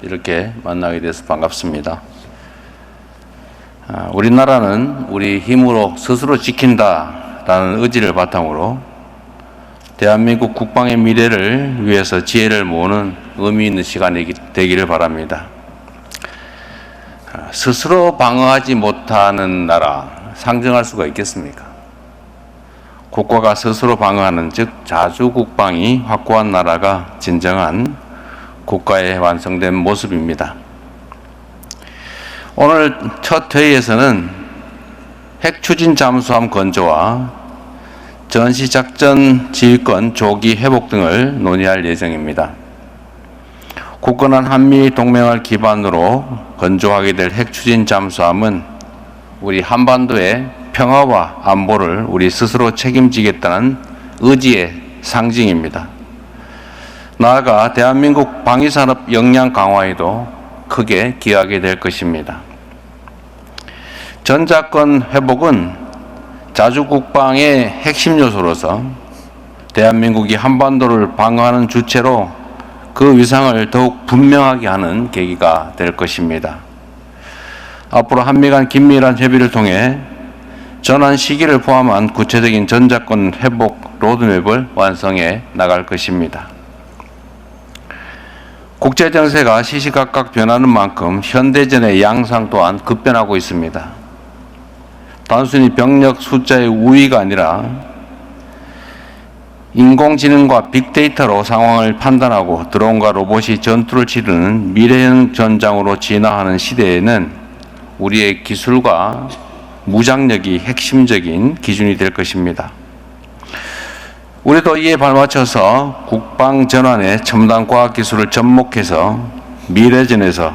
이렇게 만나게 돼서 반갑습니다. 우리나라는 우리 힘으로 스스로 지킨다라는 의지를 바탕으로 대한민국 국방의 미래를 위해서 지혜를 모으는 의미 있는 시간이 되기를 바랍니다. 스스로 방어하지 못하는 나라 상정할 수가 있겠습니까? 국가가 스스로 방어하는 즉 자주국방이 확고한 나라가 진정한 국가의 완성된 모습입니다. 오늘 첫 회의에서는 핵추진 잠수함 건조와 전시작전 지휘권 조기 회복 등을 논의할 예정입니다. 굳건한 한미 동맹을 기반으로 건조하게 될 핵추진 잠수함은 우리 한반도의 평화와 안보를 우리 스스로 책임지겠다는 의지의 상징입니다. 나아가 대한민국 방위산업 역량 강화에도 크게 기여하게 될 것입니다. 전자권 회복은 자주국방의 핵심 요소로서 대한민국이 한반도를 방어하는 주체로 그 위상을 더욱 분명하게 하는 계기가 될 것입니다. 앞으로 한미 간 긴밀한 협의를 통해 전환 시기를 포함한 구체적인 전자권 회복 로드맵을 완성해 나갈 것입니다. 국제정세가 시시각각 변하는 만큼 현대전의 양상 또한 급변하고 있습니다. 단순히 병력 숫자의 우위가 아니라 인공지능과 빅데이터로 상황을 판단하고 드론과 로봇이 전투를 치르는 미래형 전장으로 진화하는 시대에는 우리의 기술과 무장력이 핵심적인 기준이 될 것입니다. 우리도 이에 발맞춰서 국방 전환에 첨단 과학 기술을 접목해서 미래전에서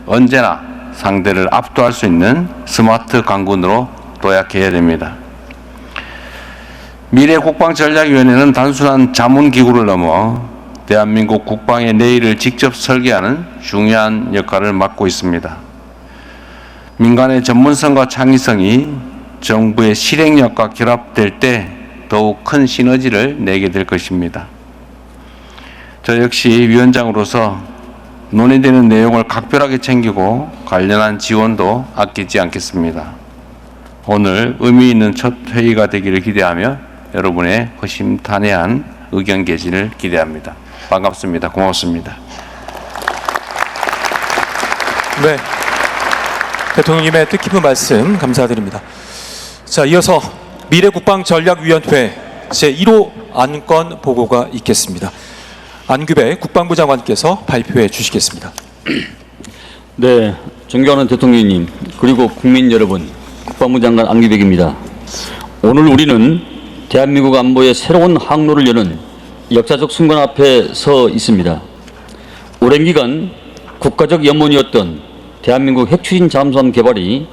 언제나 상대를 압도할 수 있는 스마트 강군으로 도약해야 됩니다. 미래국방전략위원회는 단순한 자문기구를 넘어 대한민국 국방의 내일을 직접 설계하는 중요한 역할을 맡고 있습니다. 민간의 전문성과 창의성이 정부의 실행력과 결합될 때 더욱 큰 시너지를 내게 될 것입니다. 저 역시 위원장으로서 논의되는 내용을 각별하게 챙기고 관련한 지원도 아끼지 않겠습니다. 오늘 의미 있는 첫 회의가 되기를 기대하며 여러분의 허심탄회한 의견 개진을 기대합니다. 반갑습니다. 고맙습니다. 네, 대통령님의 뜻깊은 말씀 감사드립니다. 자, 이어서 미래국방전략위원회 제1호 안건 보고가 있겠습니다. 안규배 국방부 장관께서 발표해 주시겠습니다. 네, 존경하는 대통령님 그리고 국민 여러분, 국방부 장관 안규백입니다. 오늘 우리는 대한민국 안보의 새로운 항로를 여는 역사적 순간 앞에 서 있습니다. 오랜 기간 국가적 염원이었던 대한민국 핵추진 잠수함 개발이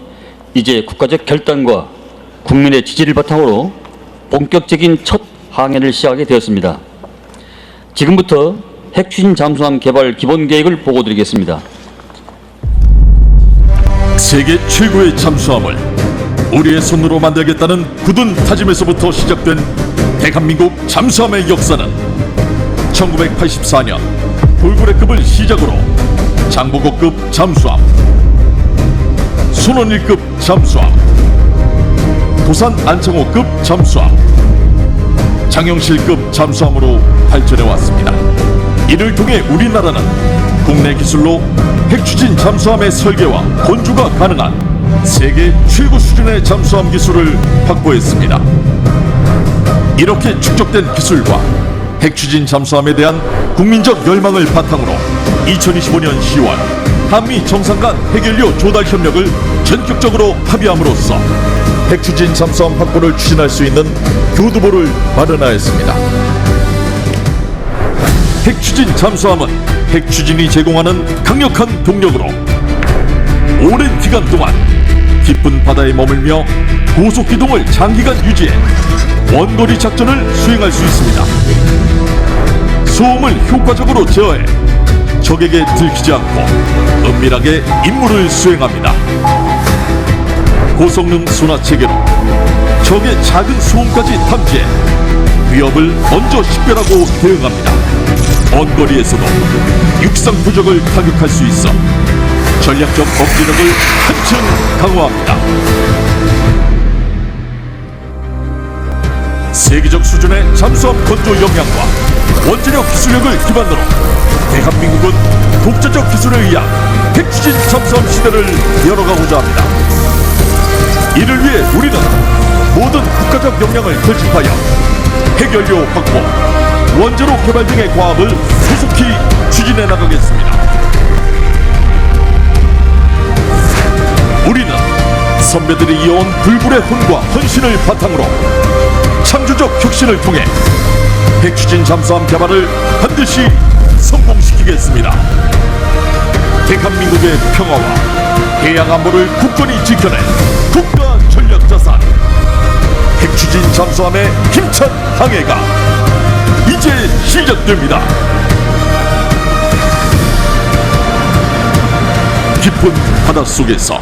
이제 국가적 결단과 국민의 지지를 바탕으로 본격적인 첫 항해를 시작하게 되었습니다. 지금부터 핵추진 잠수함 개발 기본 계획을 보고드리겠습니다. 세계 최고의 잠수함을 우리의 손으로 만들겠다는 굳은 다짐에서부터 시작된 대한민국 잠수함의 역사는 1984년 돌고래급을 시작으로 장보고급 잠수함, 순원일급 잠수함, 도산 안창호급 잠수함, 장영실급 잠수함으로 발전해 왔습니다. 이를 통해 우리나라는 국내 기술로 핵추진 잠수함의 설계와 건조가 가능한 세계 최고 수준의 잠수함 기술을 확보했습니다. 이렇게 축적된 기술과 핵추진 잠수함에 대한 국민적 열망을 바탕으로 2025년 10월 한미 정상 간 핵연료 조달 협력을 전격적으로 합의함으로써 핵추진 잠수함 확보를 추진할 수 있는 교두보를 마련하였습니다. 핵추진 잠수함은 핵추진이 제공하는 강력한 동력으로 오랜 기간 동안 깊은 바다에 머물며 고속 기동을 장기간 유지해 원거리 작전을 수행할 수 있습니다. 소음을 효과적으로 제어해 적에게 들키지 않고 은밀하게 임무를 수행합니다. 고성능 소나 체계로 적의 작은 소음까지 탐지해 위협을 먼저 식별하고 대응합니다. 먼 거리에서도 육상 부족을 타격할 수 있어 전략적 억제력을 한층 강화합니다. 세계적 수준의 잠수함 건조 역량과 원자력 기술력을 기반으로 대한민국은 독자적 기술에 의한 핵추진 잠수함 시대를 열어가고자 합니다. 이를 위해 우리는 모든 국가적 역량을 결집하여 핵연료 확보, 원자로 개발 등의 과업을 소속히 추진해 나가겠습니다. 우리는 선배들이 이어온 불굴의 혼과 헌신을 바탕으로 창조적 혁신을 통해 핵추진 잠수함 개발을 반드시 성공시키겠습니다. 대한민국의 평화와 해양 안보를 굳건히 지켜낸 국가 전략 자산 핵추진 잠수함의 힘찬 항해가 이제 시작됩니다. 깊은 바닷속에서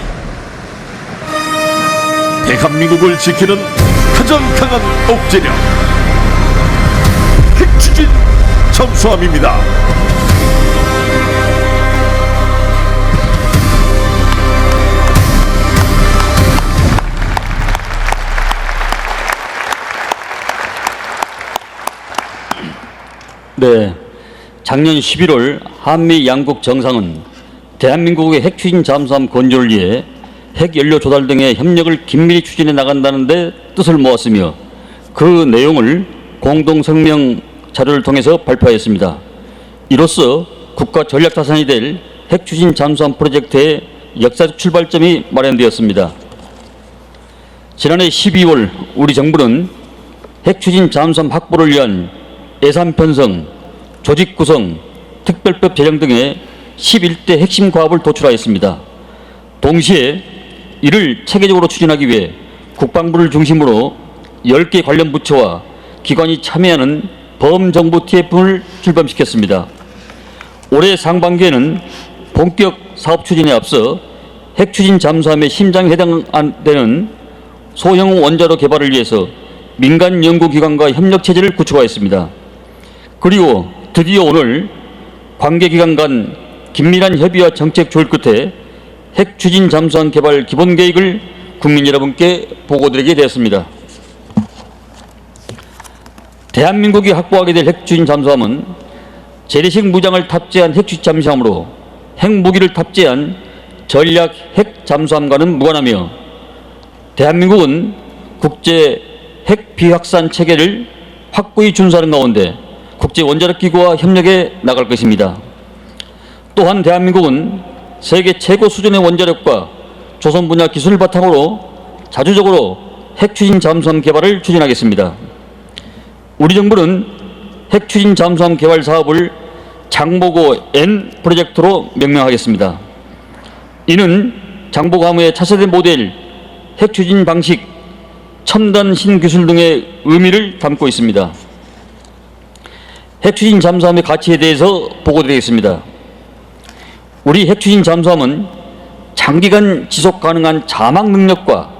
대한민국을 지키는 가장 강한 억제력 핵추진 잠수함입니다. 네, 작년 11월 한미 양국 정상은 대한민국의 핵추진 잠수함 건조를 위해 핵연료 조달 등의 협력을 긴밀히 추진해 나간다는 데 뜻을 모았으며 그 내용을 공동성명 자료를 통해서 발표하였습니다. 이로써 국가 전략자산이 될 핵추진 잠수함 프로젝트의 역사적 출발점이 마련되었습니다. 지난해 12월 우리 정부는 핵추진 잠수함 확보를 위한 예산 편성, 조직 구성, 특별법 제정 등의 11대 핵심 과업을 도출하였습니다. 동시에 이를 체계적으로 추진하기 위해 국방부를 중심으로 10개 관련 부처와 기관이 참여하는 범정부 TF를 출범시켰습니다. 올해 상반기에는 본격 사업 추진에 앞서 핵추진 잠수함의 심장에 해당되는 소형 원자로 개발을 위해서 민간 연구기관과 협력체제를 구축하였습니다. 그리고 드디어 오늘 관계기관 간 긴밀한 협의와 정책 조율 끝에 핵추진 잠수함 개발 기본계획을 국민 여러분께 보고드리게 되었습니다. 대한민국이 확보하게 될 핵추진 잠수함은 재래식 무장을 탑재한 핵추진 잠수함으로 핵무기를 탑재한 전략 핵 잠수함과는 무관하며 대한민국은 국제 핵 비확산 체계를 확고히 준수하는 가운데 국제 원자력 기구와 협력해 나갈 것입니다. 또한 대한민국은 세계 최고 수준의 원자력과 조선 분야 기술을 바탕으로 자주적으로 핵추진 잠수함 개발을 추진하겠습니다. 우리 정부는 핵추진 잠수함 개발 사업을 장보고 N 프로젝트로 명명하겠습니다. 이는 장보고 함의 차세대 모델, 핵추진 방식, 첨단 신기술 등의 의미를 담고 있습니다. 핵추진 잠수함의 가치에 대해서 보고드리겠습니다. 우리 핵추진 잠수함은 장기간 지속 가능한 자막 능력과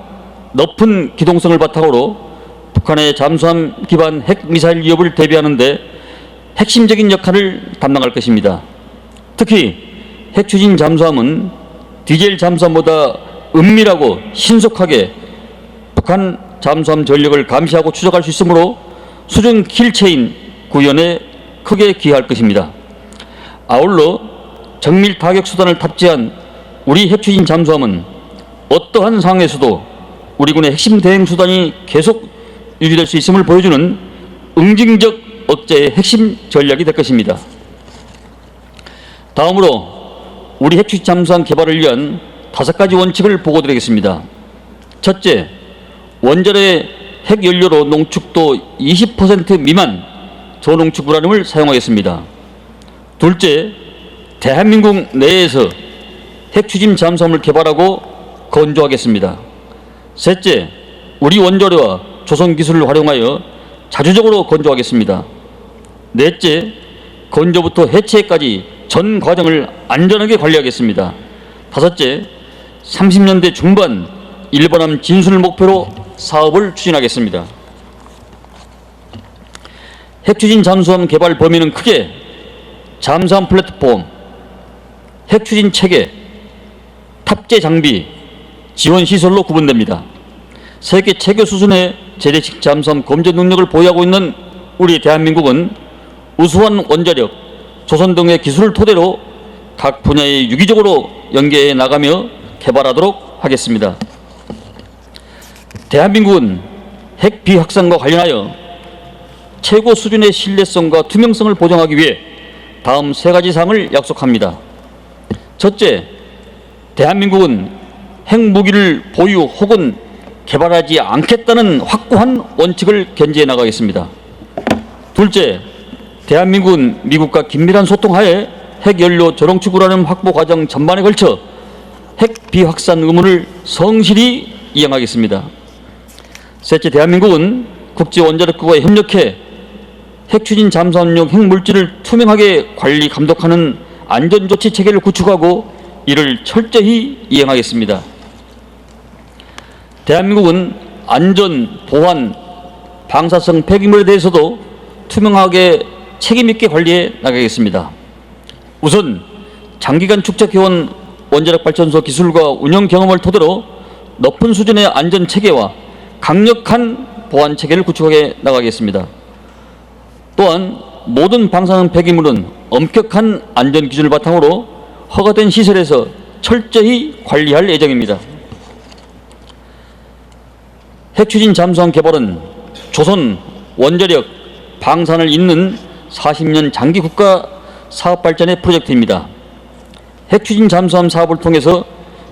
높은 기동성을 바탕으로 북한의 잠수함 기반 핵미사일 위협을 대비하는 데 핵심적인 역할을 담당할 것입니다. 특히 핵추진 잠수함은 디젤 잠수함보다 은밀하고 신속하게 북한 잠수함 전력을 감시하고 추적할 수 있으므로 수중 킬체인 구현에 크게 기여할 것입니다. 아울러 정밀 타격 수단을 탑재한 우리 핵추진 잠수함은 어떠한 상황에서도 우리 군의 핵심 대응 수단이 계속 유지될 수 있음을 보여주는 응징적 억제의 핵심 전략이 될 것입니다. 다음으로 우리 핵추진 잠수함 개발을 위한 5가지 원칙을 보고드리겠습니다. 첫째, 원자로의 핵연료로 농축도 20% 미만 저농축 우라늄을 사용하겠습니다. 둘째, 대한민국 내에서 핵추진 잠수함을 개발하고 건조하겠습니다. 셋째, 우리 원자로와 조선 기술을 활용하여 자주적으로 건조하겠습니다. 넷째, 건조부터 해체까지 전 과정을 안전하게 관리하겠습니다. 다섯째, 30년대 중반 일본함 진수를 목표로 사업을 추진하겠습니다. 핵추진 잠수함 개발 범위는 크게 잠수함 플랫폼, 핵 추진 체계, 탑재 장비, 지원 시설로 구분됩니다. 세계 체계 수준의 재래식 잠수함 검전 능력을 보유하고 있는 우리 대한민국은 우수한 원자력, 조선 등의 기술을 토대로 각 분야에 유기적으로 연계해 나가며 개발하도록 하겠습니다. 대한민국은 핵 비확산과 관련하여 최고 수준의 신뢰성과 투명성을 보장하기 위해 다음 세 가지 사항을 약속합니다. 첫째, 대한민국은 핵무기를 보유 혹은 개발하지 않겠다는 확고한 원칙을 견지해 나가겠습니다. 둘째, 대한민국은 미국과 긴밀한 소통하에 핵연료 저렁축 우라늄 확보 과정 전반에 걸쳐 핵 비확산 의무를 성실히 이행하겠습니다. 셋째, 대한민국은 국제원자력국과 협력해 핵추진 잠수함용 핵물질을 투명하게 관리 감독하는 안전조치 체계를 구축하고 이를 철저히 이행하겠습니다. 대한민국은 안전, 보안, 방사성 폐기물에 대해서도 투명하게 책임있게 관리해 나가겠습니다. 우선 장기간 축적해온 원자력발전소 기술과 운영 경험을 토대로 높은 수준의 안전 체계와 강력한 보안 체계를 구축해 나가겠습니다. 또한 모든 방사능 폐기물은 엄격한 안전 기준을 바탕으로 허가된 시설에서 철저히 관리할 예정입니다. 핵추진 잠수함 개발은 조선 원자력 방산을 잇는 40년 장기 국가 사업 발전의 프로젝트입니다. 핵추진 잠수함 사업을 통해서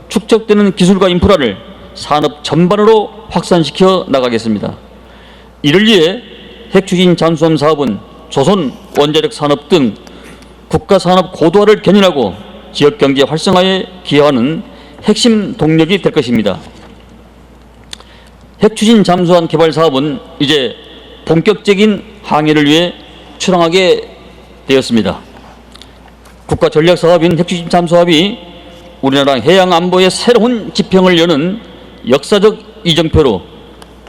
축적되는 기술과 인프라를 산업 전반으로 확산시켜 나가겠습니다. 이를 위해 핵추진 잠수함 사업은 조선 원자력 산업 등 국가 산업 고도화를 견인하고 지역 경제 활성화에 기여하는 핵심 동력이 될 것입니다. 핵추진 잠수함 개발 사업은 이제 본격적인 항해를 위해 출항하게 되었습니다. 국가 전략 사업인 핵추진 잠수함이 우리나라 해양 안보의 새로운 지평을 여는 역사적 이정표로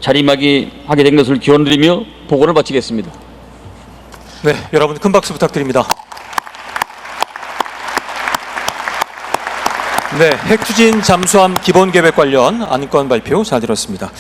자리매김하게 된 것을 기원드리며 보고를 마치겠습니다. 네, 여러분 큰 박수 부탁드립니다. 네, 핵추진 잠수함 기본계획 관련 안건 발표 잘 들었습니다.